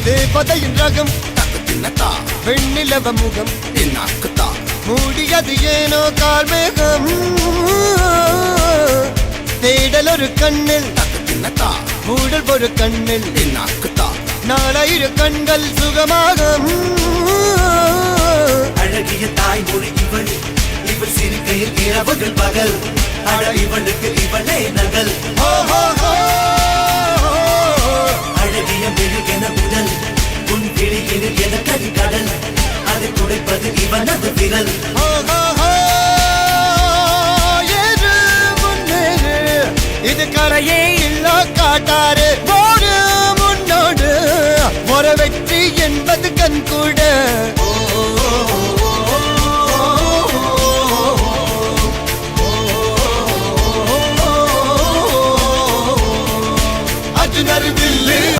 தேவதையின் ரகம் தக்கத்தின்னதா வெண்ணிலவ முகம் என்னாக்குதா மூடியது ஏனோ கார்மேகம் தேடல் ஒரு கண்ணில் தக்கத்தின்னதா மூடல் ஒரு கண்ணில் என்னாக்குதா நாளையிரு கண்கள் சுகமாக அழகிய தாய்மொழி இவள் இவள் சிரிக்கையில் இரவுகள் பகல் அழ இவளுக்கு இவளே நகல் அழகிய மெழுகென உடல் உன் கிளியினில் என கரி கடல் அதை துடைப்பது இவனது விரல் இது கரையே